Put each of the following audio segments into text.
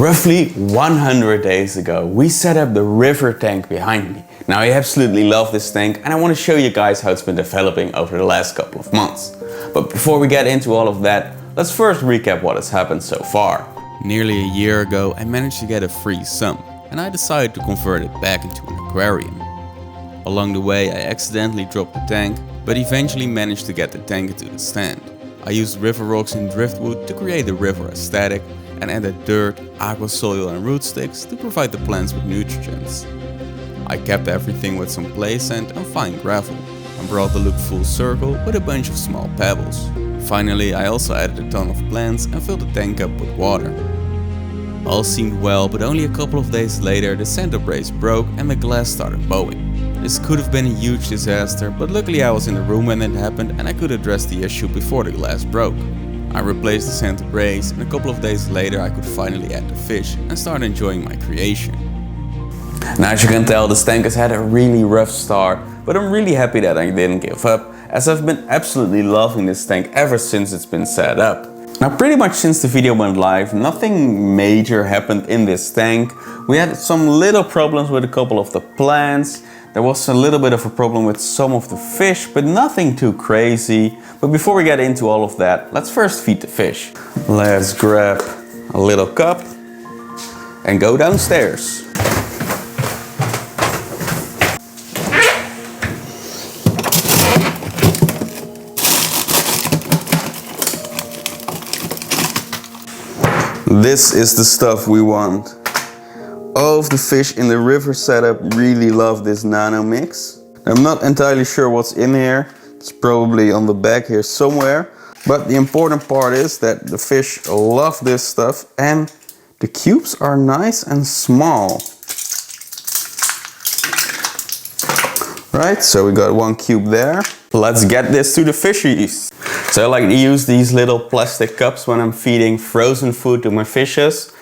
Roughly 100 days ago, we set up the river tank behind me. Now I absolutely love this tank and I want to show you guys how it's been developing over the last couple of months. But before we get into all of that, let's first recap what has happened so far. Nearly a year ago, I managed to get a free sum and I decided to convert it back into an aquarium. Along the way, I accidentally dropped the tank, but eventually managed to get the tank into the stand. I used river rocks and driftwood to create the river aesthetic and added dirt, aqua soil and root sticks to provide the plants with nutrients. I kept everything with some play sand and fine gravel and brought the look full circle with a bunch of small pebbles. Finally, I also added a ton of plants and filled the tank up with water. All seemed well, but only a couple of days later the center brace broke and the glass started bowing. This could have been a huge disaster, but luckily I was in the room when it happened and I could address the issue before the glass broke. I replaced the center brace and a couple of days later I could finally add the fish and start enjoying my creation. Now as you can tell, this tank has had a really rough start, but I'm really happy that I didn't give up, as I've been absolutely loving this tank ever since it's been set up. Now pretty much since the video went live, nothing major happened in this tank. We had some little problems with a couple of the plants. There was a little bit of a problem with some of the fish, but nothing too crazy. But before we get into all of that, let's first feed the fish. Let's grab a little cup and go downstairs. This is the stuff we want. All of the fish in the river setup really love this nano mix. I'm not entirely sure what's in here. It's probably on the back here somewhere. But the important part is that the fish love this stuff and the cubes are nice and small. Right, so we got one cube there. Let's get this to the fishies. So I like to use these little plastic cups when I'm feeding frozen food to my fishes.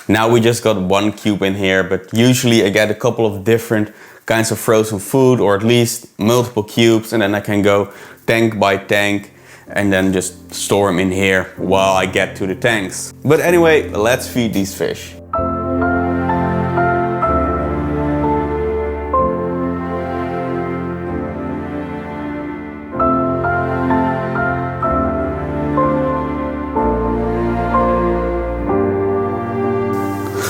Now we just got one cube in here, but usually I get a couple of different kinds of frozen food, or at least multiple cubes, and then I can go tank by tank and then just store them in here while I get to the tanks. But anyway, let's feed these fish.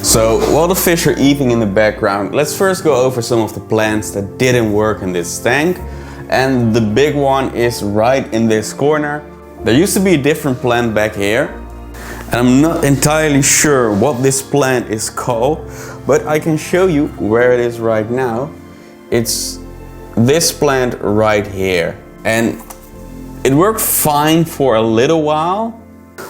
So while the fish are eating in the background, let's first go over some of the plants that didn't work in this tank. And the big one is right in this corner. There used to be a different plant back here. And I'm not entirely sure what this plant is called, but I can show you where it is right now. It's this plant right here. And it worked fine for a little while,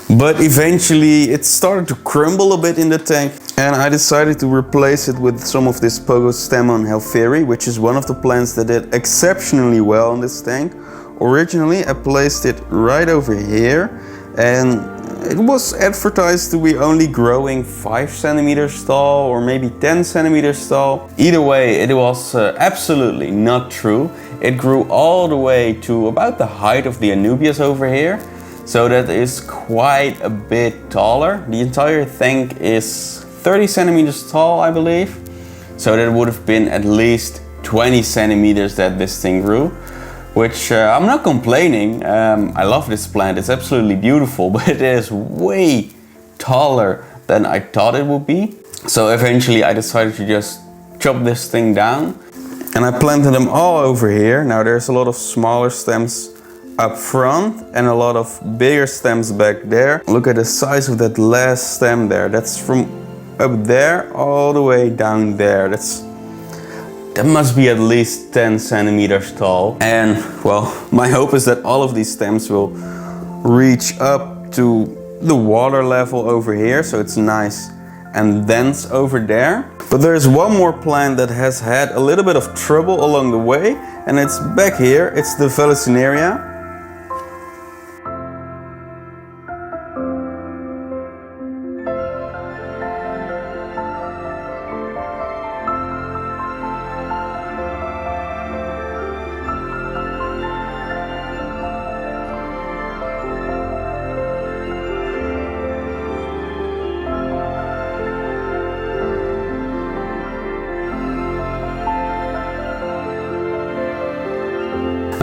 but eventually it started to crumble a bit in the tank. And I decided to replace it with some of this Pogostemon helferi, which is one of the plants that did exceptionally well in this tank. Originally I placed it right over here and it was advertised to be only growing 5 centimeters tall or maybe 10 centimeters tall. Either way, it was absolutely not true. It grew all the way to about the height of the Anubias over here. So that is quite a bit taller. The entire tank is 30 centimeters tall, I believe. So that would have been at least 20 centimeters that this thing grew, which I'm not complaining. I love this plant, it's absolutely beautiful, but it is way taller than I thought it would be. So eventually I decided to just chop this thing down and I planted them all over here. Now there's a lot of smaller stems up front and a lot of bigger stems back there. Look at the size of that last stem there. That's from up there all the way down there. That must be at least 10 centimeters tall. And well, my hope is that all of these stems will reach up to the water level over here, so it's nice and dense over there. But there's one more plant that has had a little bit of trouble along the way, and it's back here. It's the Valicineria.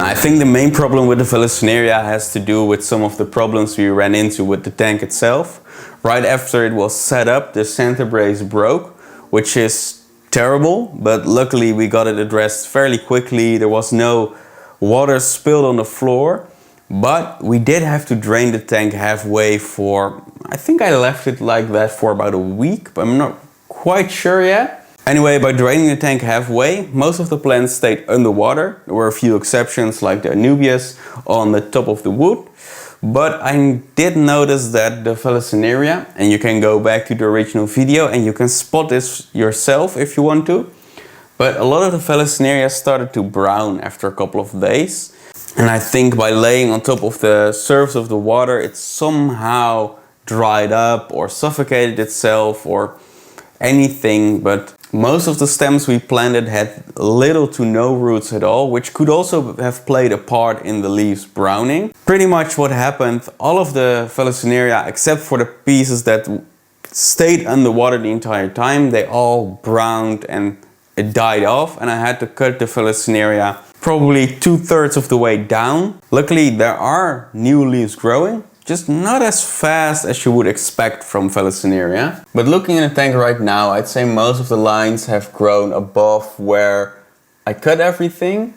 I think the main problem with the Vallisneria has to do with some of the problems we ran into with the tank itself. Right after it was set up, the center brace broke, which is terrible, but luckily we got it addressed fairly quickly. There was no water spilled on the floor, but we did have to drain the tank halfway for, I think I left it like that for about a week, but I'm not quite sure yet. Anyway, by draining the tank halfway, most of the plants stayed underwater. There were a few exceptions like the Anubias on the top of the wood. But I did notice that the Vallisneria, and you can go back to the original video and you can spot this yourself if you want to. But a lot of the Vallisneria started to brown after a couple of days. And I think by laying on top of the surface of the water, it somehow dried up or suffocated itself or anything. But most of the stems we planted had little to no roots at all, which could also have played a part in the leaves browning. Pretty much what happened, all of the Vallisneria, except for the pieces that stayed underwater the entire time, they all browned and it died off, and I had to cut the Vallisneria probably 2/3 of the way down. Luckily there are new leaves growing, just not as fast as you would expect from Vallisneria. But looking in the tank right now, I'd say most of the lines have grown above where I cut everything.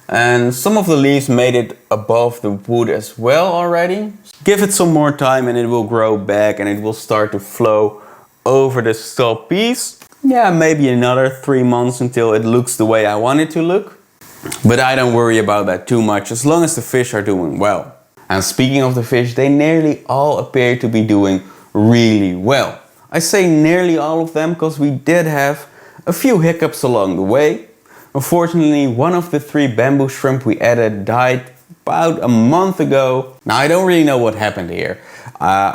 And some of the leaves made it above the wood as well already. Give it some more time and it will grow back and it will start to flow over the top piece. Yeah, maybe another 3 months until it looks the way I want it to look. But I don't worry about that too much as long as the fish are doing well. And speaking of the fish, they nearly all appear to be doing really well. I say nearly all of them because we did have a few hiccups along the way. Unfortunately, one of the 3 bamboo shrimp we added died about a month ago. Now I don't really know what happened here.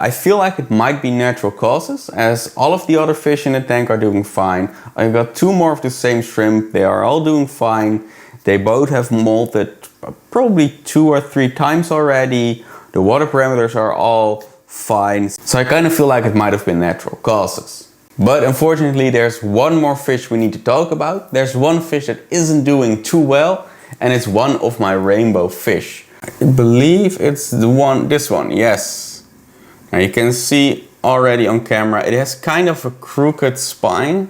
I feel like it might be natural causes, as all of the other fish in the tank are doing fine. I got 2 more of the same shrimp, they are all doing fine. They both have molted probably 2 or 3 times already. The water parameters are all fine. So I kind of feel like it might have been natural causes. But unfortunately there's one more fish we need to talk about. There's one fish that isn't doing too well, and it's one of my rainbow fish. I believe it's this one, yes. Now you can see already on camera, it has kind of a crooked spine.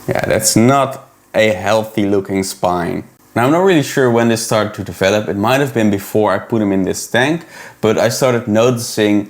Yeah, that's not a healthy looking spine. Now I'm not really sure when this started to develop. It might have been before I put him in this tank, but I started noticing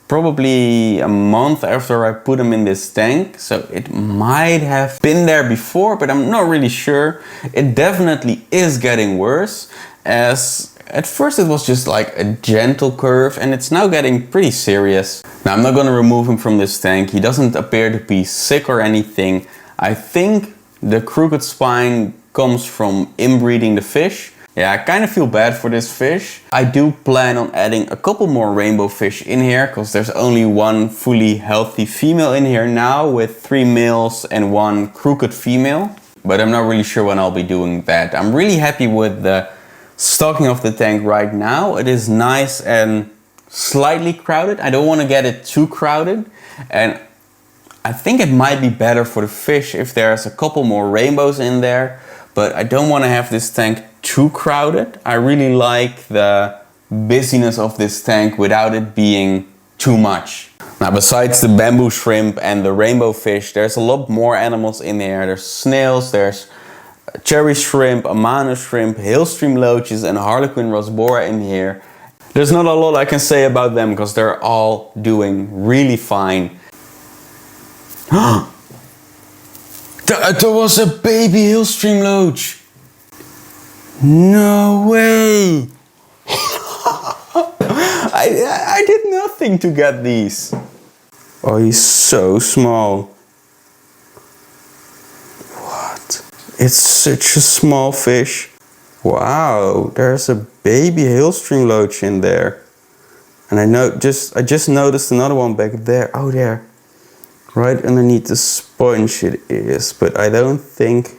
probably a month after I put him in this tank. So it might have been there before, but I'm not really sure. It definitely is getting worse, as at first it was just like a gentle curve and it's now getting pretty serious. Now I'm not gonna remove him from this tank. He doesn't appear to be sick or anything. I think the crooked spine comes from inbreeding the fish. Yeah, I kind of feel bad for this fish. I do plan on adding a couple more rainbow fish in here because there's only one fully healthy female in here now with 3 males and 1 crooked female. But I'm not really sure when I'll be doing that. I'm really happy with the stocking of the tank right now. It is nice and slightly crowded. I don't want to get it too crowded. And I think it might be better for the fish if there's a couple more rainbows in there. But I don't want to have this tank too crowded. I really like the busyness of this tank without it being too much. Now besides the bamboo shrimp and the rainbow fish, there's a lot more animals in there. There's snails, there's cherry shrimp, amano shrimp, hailstream loaches and harlequin rasbora in here. There's not a lot I can say about them because they're all doing really fine. There was a baby hailstream loach. No way. I did nothing to get these. Oh, he's so small. What? It's such a small fish. Wow, there's a baby hailstream loach in there. And I just noticed another one back there. Oh, there. Right underneath the sponge it is, but I don't think...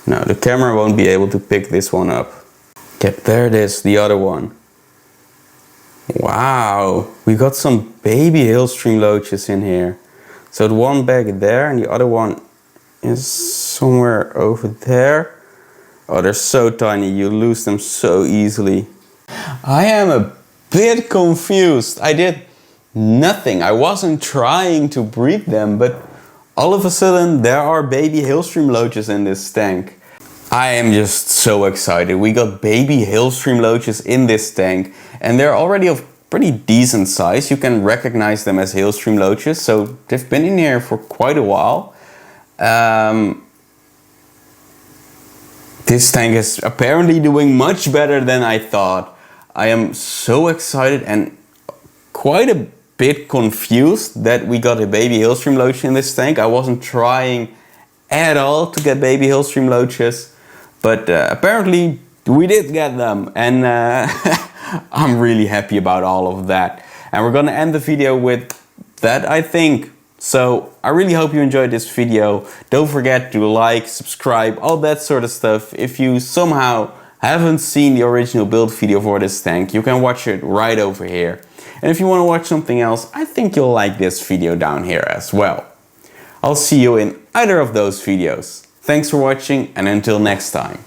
No, the camera won't be able to pick this one up. Yep, there it is, the other one. Wow, we got some baby hailstream loaches in here. So the one back there and the other one is somewhere over there. Oh, they're so tiny, you lose them so easily. I am a bit confused. I did nothing. I wasn't trying to breed them, but all of a sudden there are baby hailstream loaches in this tank. I am just so excited. We got baby hailstream loaches in this tank, and they're already of pretty decent size. You can recognize them as hailstream loaches, so they've been in here for quite a while. This tank is apparently doing much better than I thought. I am so excited and quite a bit confused that we got a baby hailstream loach in this tank. I wasn't trying at all to get baby hailstream loaches, but apparently we did get them, and I'm really happy about all of that. And we're gonna end the video with that, I think. So I really hope you enjoyed this video. Don't forget to like, subscribe, all that sort of stuff. If you somehow haven't seen the original build video for this tank, you can watch it right over here. And if you want to watch something else, I think you'll like this video down here as well. I'll see you in either of those videos. Thanks for watching, and until next time.